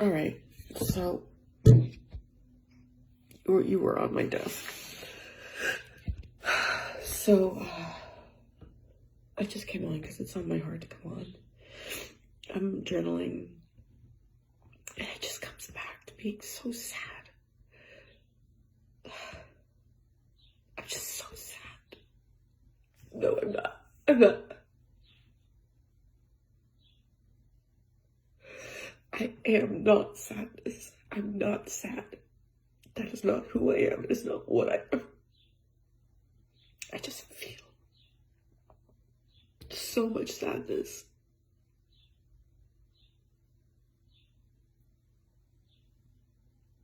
All right, so you were on my desk. So I just came on because it's on my heart to come on. I'm journaling, and it just comes back to being so sad. I'm just so sad. No, I'm not. I'm not. I am not sadness. I'm not sad. That is not who I am. It is not what I am. I just feel so much sadness.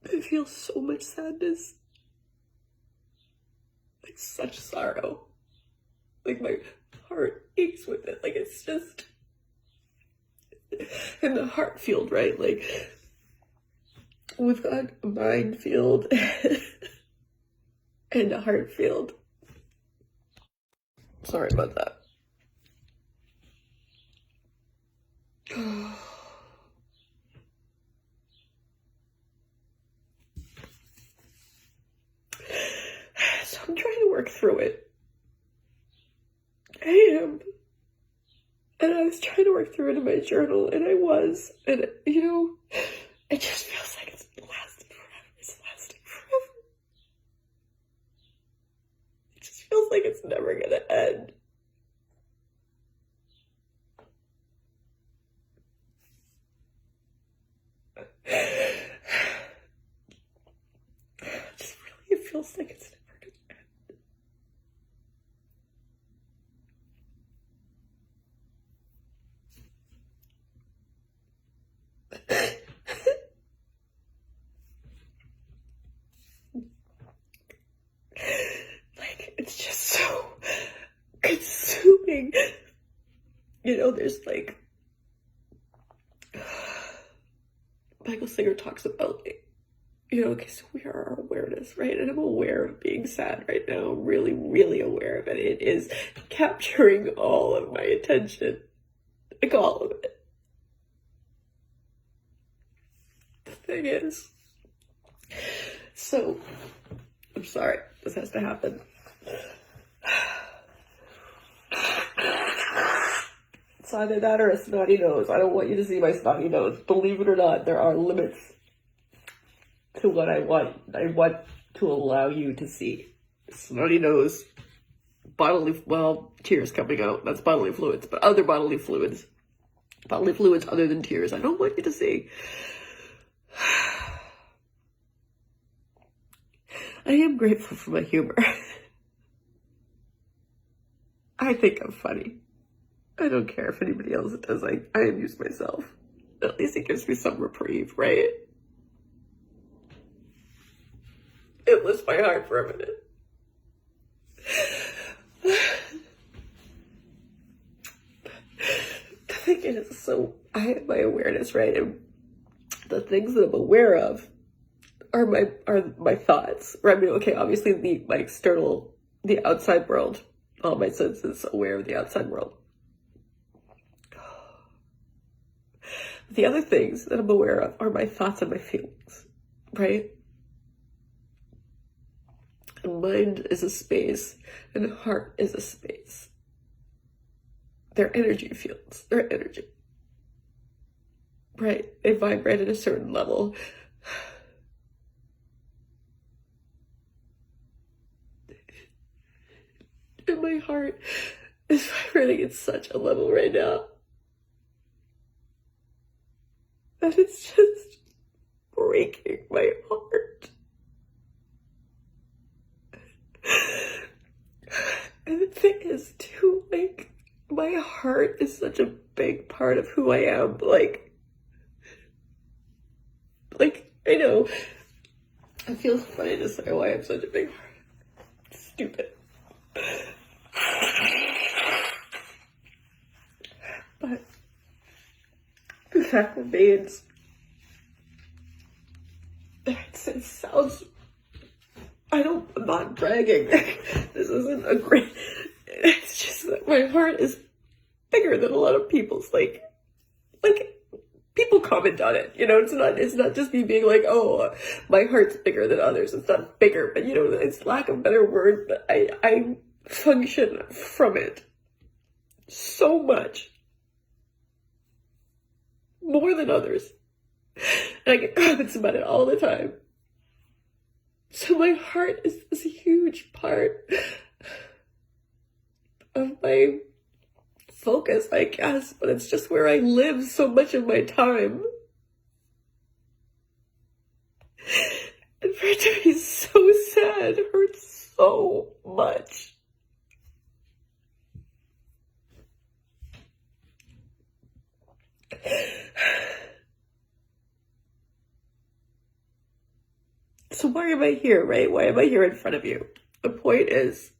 I feel so much sadness. Like such sorrow. Like my heart aches with it. Like it's just in the heart field, right? Like we've got a mind field and a heart field. Sorry about that. So I'm trying to work through it. I am. And I was trying to work through it in my journal, and I was. And, you know, it just feels like it's lasting forever. It's lasting forever. It just feels like it's never gonna end. It feels like it's never gonna end. Like, it's just so consuming. You know, there's like, Michael Singer talks about, you know, okay, so we are our awareness, right? And I'm aware of being sad right now. I'm really, really aware of it. It is capturing all of my attention. Like, all of it. The thing is, so, I'm sorry, this has to happen. It's either that or a snotty nose. I don't want you to see my snotty nose. Believe it or not, there are limits to what I want to allow you to see. Snotty nose, tears coming out. That's bodily fluids, but other bodily fluids other than tears, I don't want you to see. I am grateful for my humor. I think I'm funny. I don't care if anybody else does. I amuse myself. At least it gives me some reprieve, right? It was my heart for a minute. The thing is, so I have my awareness, right? And the things that I'm aware of are my thoughts. Right? I mean, okay, obviously the outside world, all my senses aware of the outside world. The other things that I'm aware of are my thoughts and my feelings, right? And mind is a space, and heart is a space. They're energy fields. They're energy. Right? They vibrate at a certain level. And my heart is vibrating at such a level right now that it's just breaking my heart. And the thing is, too, like, my heart is such a big part of who I am. Like, I know, I feel funny to say why I have such a big heart. Stupid. But the fact remains, it sounds, I'm not bragging. This isn't a great, it's just that my heart is bigger than a lot of people's. Like, people comment on it. It's not just me being like, oh, my heart's bigger than others. It's not bigger, but it's lack of better word, but I function from it so much more than others. And I get comments about it all the time. So my heart is this huge part of my focus, I guess, but it's just where I live so much of my time. And for it to be so sad hurts so much. So why am I here, right? Why am I here in front of you? The point is,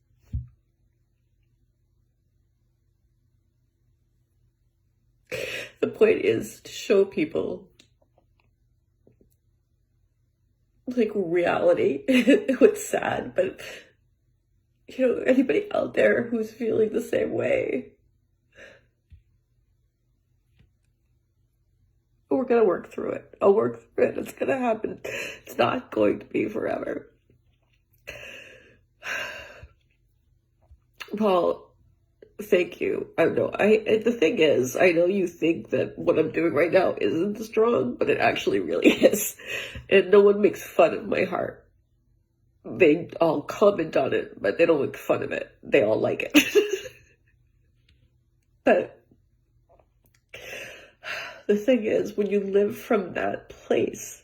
to show people like reality. It's sad, but anybody out there who's feeling the same way, we're gonna work through it. I'll work through it. It's gonna happen. It's not going to be forever. Well, thank you. I don't know. The thing is, I know you think that what I'm doing right now isn't strong, but it actually really is. And no one makes fun of my heart. They all comment on it, but they don't make fun of it. They all like it. But the thing is, when you live from that place,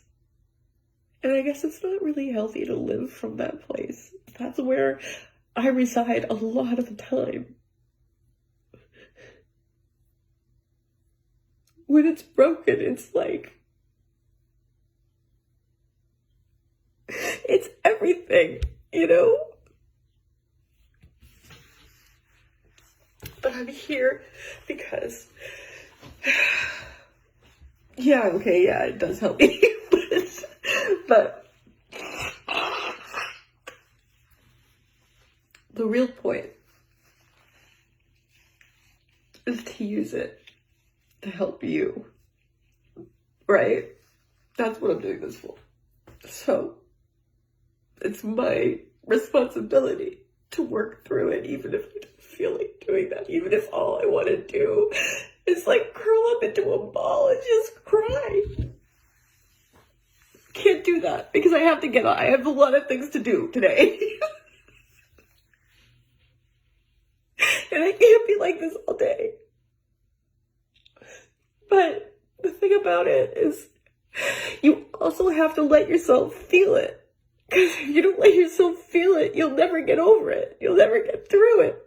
and I guess it's not really healthy to live from that place. That's where I reside a lot of the time. When it's broken, it's like, it's everything, But I'm here because, it does help me, but the real point is to use it to help you, right? That's what I'm doing this for. So it's my responsibility to work through it, even if I don't feel like doing that, even if all I want to do is like curl up into a ball and just cry. Can't do that because I have a lot of things to do today. And I can't be like this all day. But the thing about it is, you also have to let yourself feel it. Because if you don't let yourself feel it, you'll never get over it. You'll never get through it.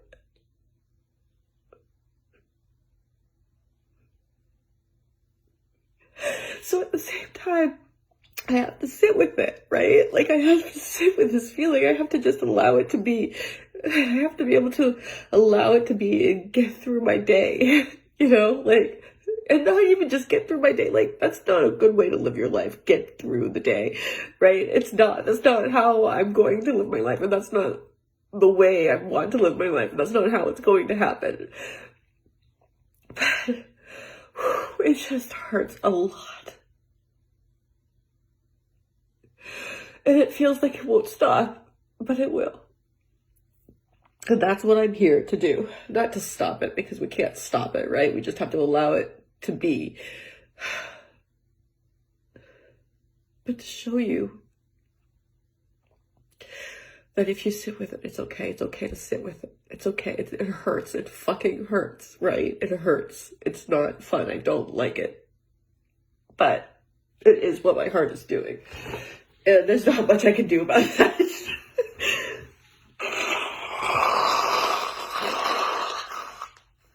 So at the same time, I have to sit with it, right? Like, I have to sit with this feeling. I have to just allow it to be. I have to be able to allow it to be and get through my day, and not even just get through my day. Like, that's not a good way to live your life. Get through the day, right? It's not. That's not how I'm going to live my life. And that's not the way I want to live my life. And that's not how it's going to happen. But it just hurts a lot. And it feels like it won't stop, but it will. And that's what I'm here to do. Not to stop it, because we can't stop it, right? We just have to allow it to be. But to show you that if you sit with it, it's okay. It's okay to sit with it. It's okay. It hurts. It fucking hurts, right? It hurts. It's not fun. I don't like it. But it is what my heart is doing. And there's not much I can do about that.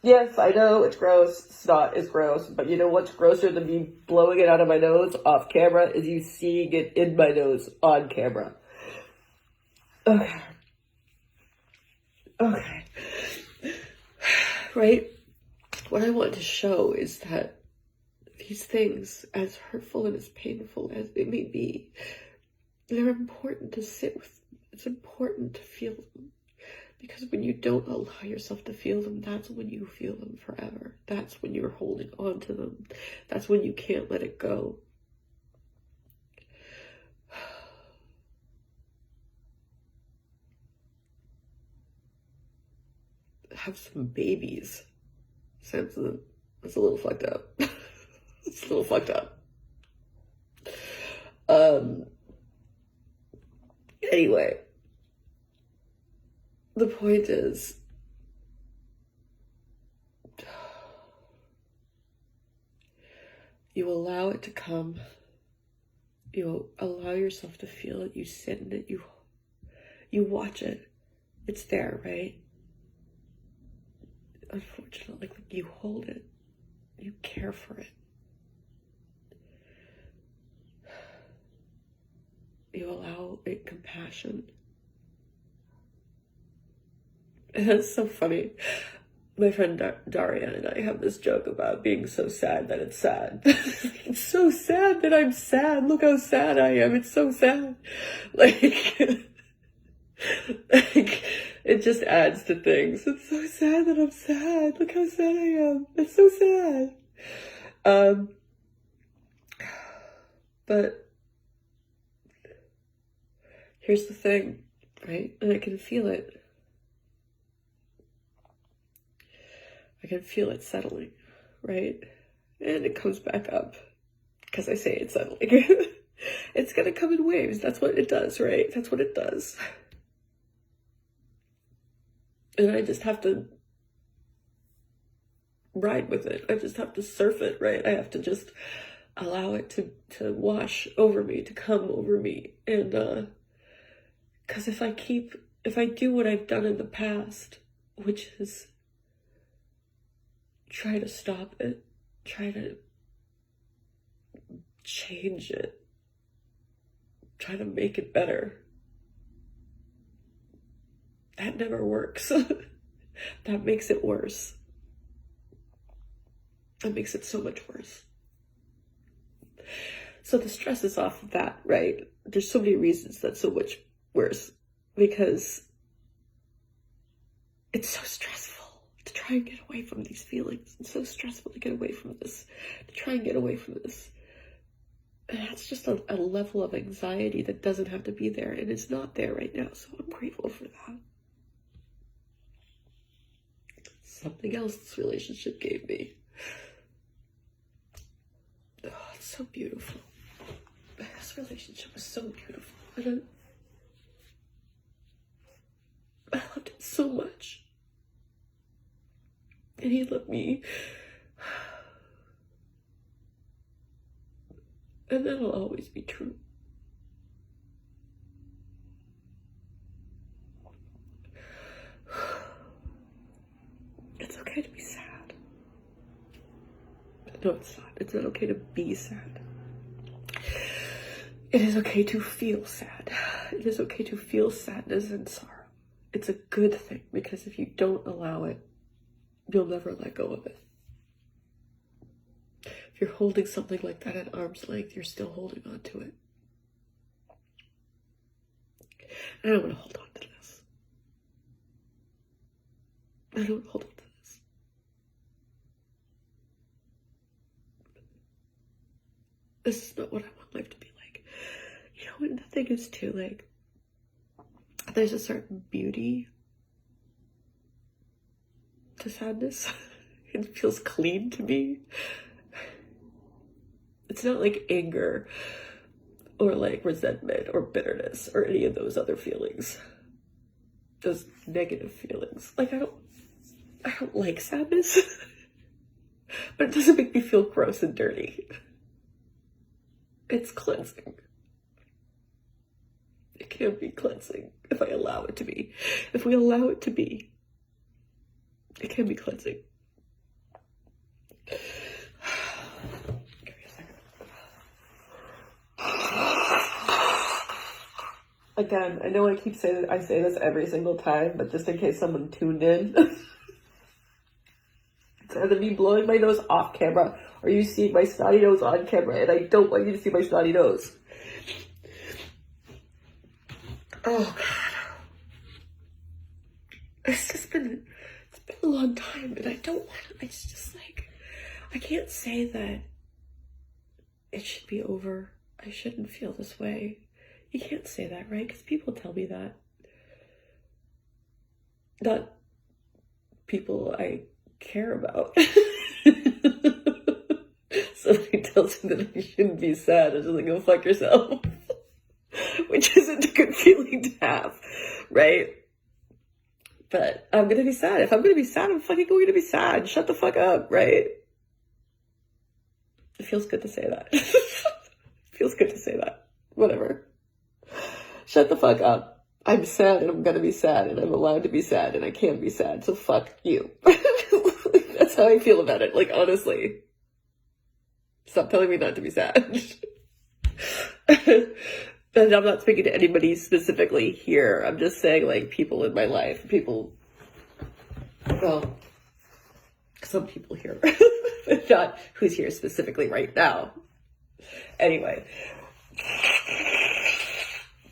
Yes, I know it's gross. Snot is gross. But you know what's grosser than me blowing it out of my nose off camera is you seeing it in my nose on camera. Okay. Right? What I want to show is that these things, as hurtful and as painful as they may be, they're important to sit with. It's important to feel them. Because when you don't allow yourself to feel them, that's when you feel them forever. That's when you're holding on to them. That's when you can't let it go. Have some babies. That's a little fucked up. It's a little fucked up. Anyway, the point is, you allow it to come. You allow yourself to feel it. You sit in it. You watch it. It's there, right? Unfortunately, you hold it. You care for it. You allow it compassion. And that's so funny. My friend Daria and I have this joke about being so sad that it's sad. It's so sad that I'm sad. Look how sad I am. It's so sad. Like, it just adds to things. It's so sad that I'm sad. Look how sad I am. It's so sad. But here's the thing, right? And I can feel it. I can feel it settling, right? And it comes back up because I say it's settling. It's gonna come in waves. That's what it does, right? That's what it does. And I just have to ride with it. I just have to surf it, right? I have to just allow it to wash over me, to come over me. And because if I do what I've done in the past, which is try to stop it, try to change it, try to make it better, that never works. That makes it worse. That makes it so much worse. So the stress is off of that, right? There's so many reasons that's so much worse, because it's so stressful to try and get away from these feelings. It's so stressful to get away from this, to try and get away from this. And that's just a level of anxiety that doesn't have to be there, and it's not there right now, so I'm grateful for that. Something else this relationship gave me. Oh, it's so beautiful. This relationship was so beautiful. And I loved it so much. And he loved me. And that'll always be true. It's okay to be sad. No, it's not. It's not okay to be sad. It is okay to feel sad. It is okay to feel sadness and sorrow. It's a good thing, because if you don't allow it, you'll never let go of it. If you're holding something like that at arm's length, you're still holding on to it. And I don't want to hold on to this. I don't hold on to this. This is not what I want life to be like. You know, and the thing is too, like, there's a certain beauty to sadness. It feels clean to me. It's not like anger or like resentment or bitterness or any of those other feelings. Those negative feelings. Like, I don't like sadness. But it doesn't make me feel gross and dirty. It's cleansing. It can be cleansing if I allow it to be. If we allow it to be, it can be cleansing. Give me a second. Again, I know I keep saying that I say this every single time, but just in case someone tuned in, it's either me blowing my nose off camera or you seeing my snotty nose on camera, and I don't want you to see my snotty nose. Oh, God. it's been a long time, and I don't want to, it's just like, I can't say that it should be over. I shouldn't feel this way. You can't say that, right? Because people tell me that. Not people I care about. Somebody tells me that I shouldn't be sad. I'm just like, go fuck yourself. Which isn't a good feeling to have, right? But I'm gonna be sad. If I'm gonna be sad, I'm fucking going to be sad. Shut the fuck up, right? It feels good to say that. Feels good to say that. Whatever. Shut the fuck up. I'm sad and I'm gonna be sad and I'm allowed to be sad and I can be sad, so fuck you. That's how I feel about it, like, honestly. Stop telling me not to be sad. And I'm not speaking to anybody specifically here. I'm just saying, like, people in my life. People, well, some people here. But not who's here specifically right now. Anyway.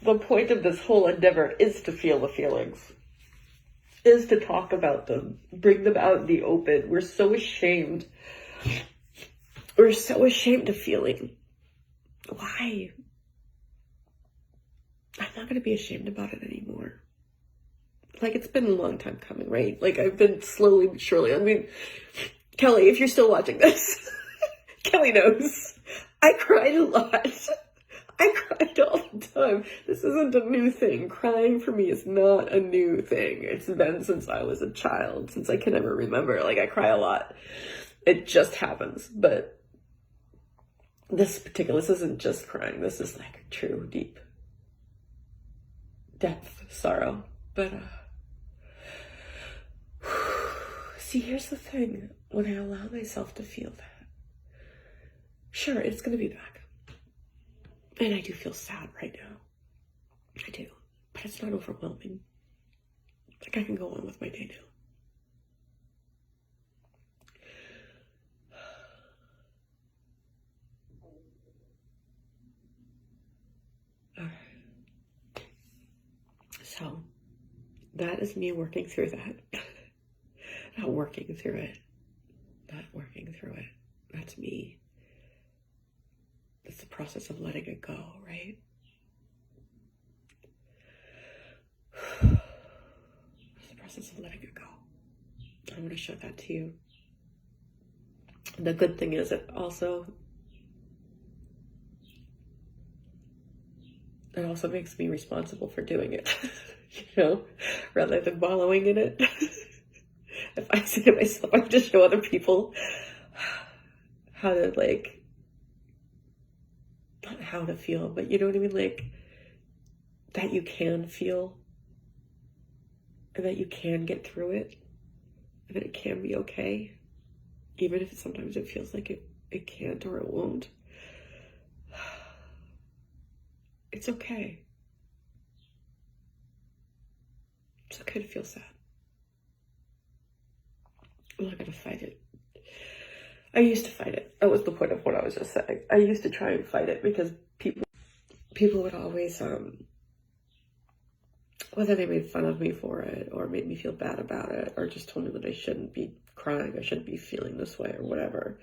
The point of this whole endeavor is to feel the feelings. Is to talk about them. Bring them out in the open. We're so ashamed. We're so ashamed of feeling. Why? I'm not going to be ashamed about it anymore. Like, it's been a long time coming, right? Like, I've been slowly but surely. I mean, Kelly, if you're still watching this, Kelly knows. I cried a lot. I cried all the time. This isn't a new thing. Crying for me is not a new thing. It's been since I was a child, since I can ever remember. Like, I cry a lot. It just happens. But this isn't just crying. This is like true, deep depth sorrow. But see, here's the thing. When I allow myself to feel that, sure, it's gonna be back, and I do feel sad right now. I do, but it's not overwhelming. Like, I can go on with my day now. Alright. So, that is me working through that. Not working through it. Not working through it. That's me. It's the process of letting it go, right? It's the process of letting it go. I want to show that to you. The good thing is it also makes me responsible for doing it, you know, rather than wallowing in it. If I say to myself, I have to show other people how to, like, not how to feel, but you know what I mean? Like, that you can feel, and that you can get through it, and that it can be okay, even if sometimes it feels like it can't or it won't. It's okay. It's okay to feel sad. I'm not gonna fight it. I used to fight it. That was the point of what I was just saying. I used to try and fight it because people would always, whether they made fun of me for it or made me feel bad about it or just told me that I shouldn't be crying, I shouldn't be feeling this way or whatever.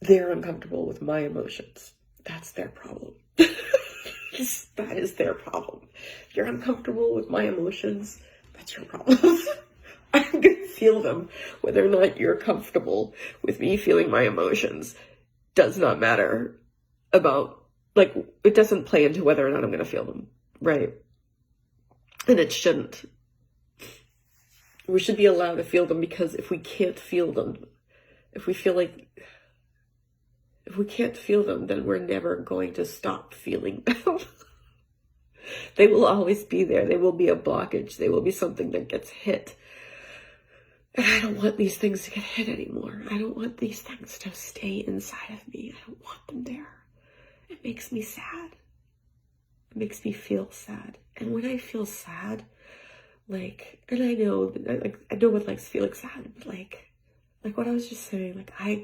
They're uncomfortable with my emotions. That's their problem. That is their problem. If you're uncomfortable with my emotions, that's your problem. I'm gonna feel them. Whether or not you're comfortable with me feeling my emotions does not matter about, like, it doesn't play into whether or not I'm gonna feel them, right? And it shouldn't. We should be allowed to feel them, because if we can't feel them, if we can't feel them, then we're never going to stop feeling them. They will always be there. They will be a blockage. They will be something that gets hit. And I don't want these things to get hit anymore. I don't want these things to stay inside of me. I don't want them there. It makes me sad. It makes me feel sad. And when I feel sad, like, and I know what likes feeling sad, but like what I was just saying, like, I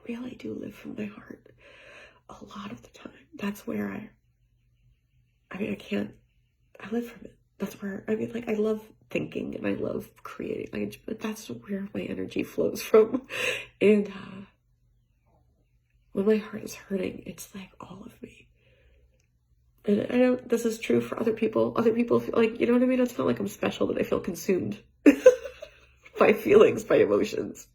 really do live from my heart a lot of the time. That's where I live from it. That's where, I mean, like, I love thinking and I love creating, like, but that's where my energy flows from. And when my heart is hurting, it's like all of me. And I know this is true for other people. Other people feel like, you know what I mean? It's not like I'm special that I feel consumed by feelings, by emotions.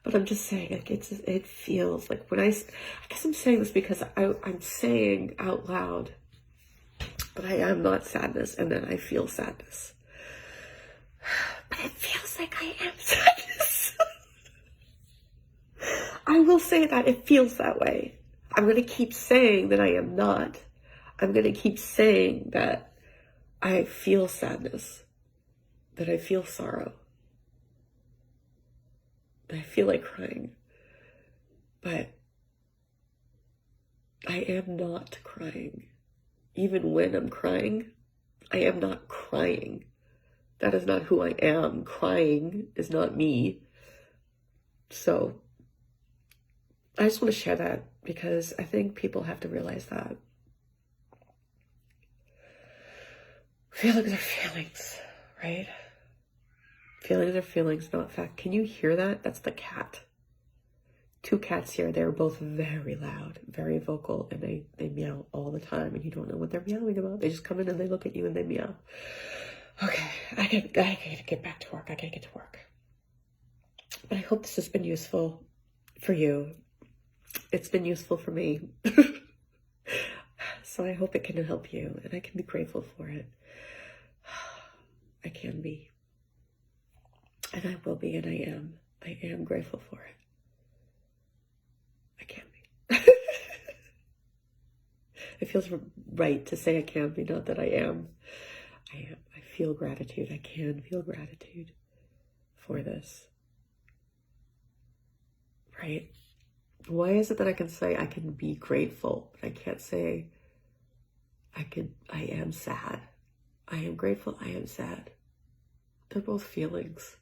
But I'm just saying, like, it feels like when I guess I'm saying this because I'm saying out loud, but I am not sadness, and then I feel sadness. But it feels like I am sadness. I will say that it feels that way. I'm going to keep saying that I am not. I'm going to keep saying that I feel sadness, that I feel sorrow, that I feel like crying. But I am not crying. Even when I'm crying, I am not crying. That is not who I am. Crying is not me. So I just want to share that because I think people have to realize that. Feelings are feelings, right? Feelings are feelings, not fact. Can you hear that? That's the cat. Two cats here. They're both very loud, very vocal, and they meow all the time, and you don't know what they're meowing about. They just come in and they look at you and they meow. Okay, I gotta get back to work. I gotta get to work. But I hope this has been useful for you. It's been useful for me. So I hope it can help you, and I can be grateful for it. I can be. And I will be, and I am. I am grateful for it. I can be. It feels right to say I can be, not that I am. I am. I feel gratitude. I can feel gratitude for this. Right? Why is it that I can say I can be grateful, but I can't say I am sad? I am grateful, I am sad. They're both feelings.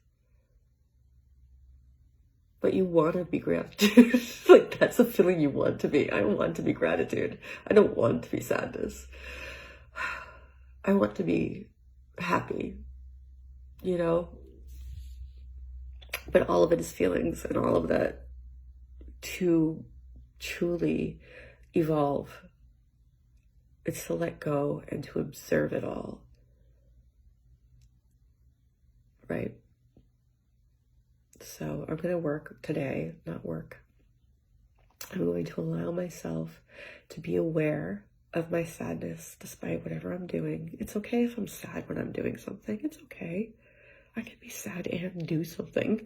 But you want to be gratitude. Like, that's a feeling you want to be. I want to be gratitude. I don't want to be sadness. I want to be happy, you know? But all of it is feelings, and all of that to truly evolve, it's to let go and to observe it all. Right? So I'm going to work today, not work. I'm going to allow myself to be aware of my sadness despite whatever I'm doing. It's okay if I'm sad when I'm doing something. It's okay. I can be sad and do something.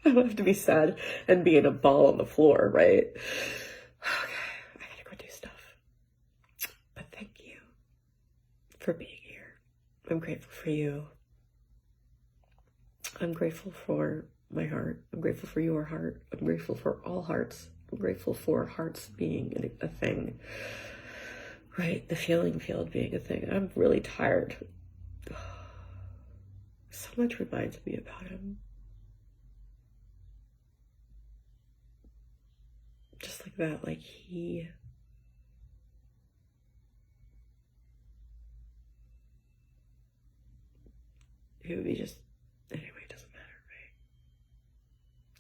I don't have to be sad and be in a ball on the floor, right? Okay, I gotta go do stuff. But thank you for being here. I'm grateful for you. I'm grateful for my heart. I'm grateful for your heart. I'm grateful for all hearts. I'm grateful for hearts being a thing. Right? The feeling field being a thing. I'm really tired. So much reminds me about him. Just like that, like he would be just, anyway, it doesn't matter, right?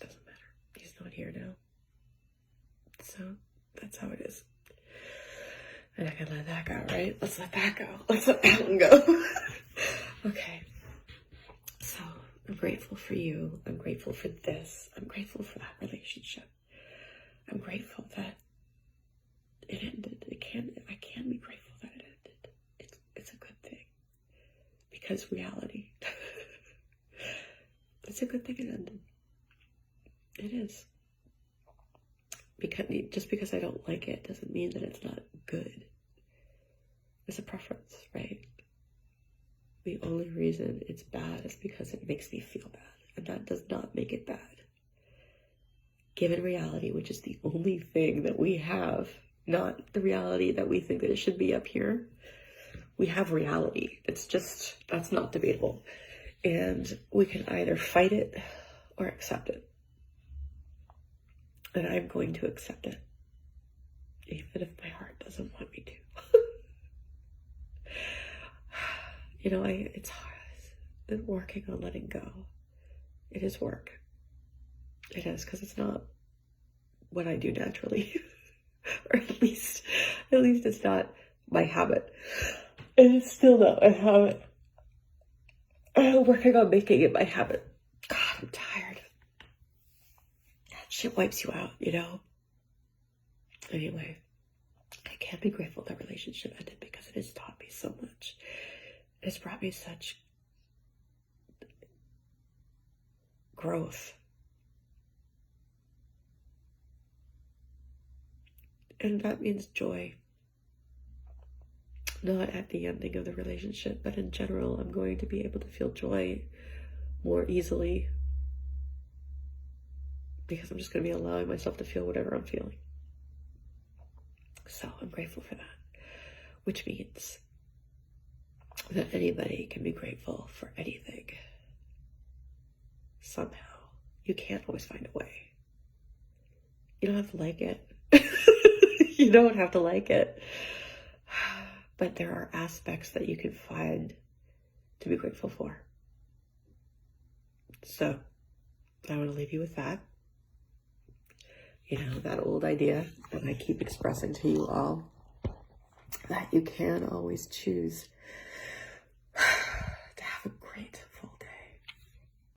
Doesn't matter. He's not here now. So that's how it is. And I can let that go, right? Let's let that go. Let's let that one go. Okay. So I'm grateful for you. I'm grateful for this. I'm grateful for that relationship. I'm grateful that it ended. I can be grateful that it ended. It's a good thing. Because reality. It's a good thing it ended. It is. Just because I don't like it doesn't mean that it's not good. It's a preference, right? The only reason it's bad is because it makes me feel bad. And that does not make it bad. Given reality, which is the only thing that we have, not the reality that we think that it should be up here. We have reality. That's not debatable. And we can either fight it or accept it. And I'm going to accept it. Even if my heart doesn't want me to. you know, it's hard. I'm working on letting go. It is work. It is, because it's not what I do naturally. Or at least it's not my habit. And it's still not my habit. I'm working on making it my habit. God, I'm tired. That shit wipes you out, you know? Anyway, I can be grateful that relationship ended, because it has taught me so much. It's brought me such growth. And that means joy. Not at the ending of the relationship, but in general, I'm going to be able to feel joy more easily, because I'm just going to be allowing myself to feel whatever I'm feeling. So I'm grateful for that, which means that anybody can be grateful for anything. Somehow. You can't always find a way. You don't have to like it. You don't have to like it. But there are aspects that you can find to be grateful for. So I want to leave you with that. You know, that old idea that I keep expressing to you all, that you can always choose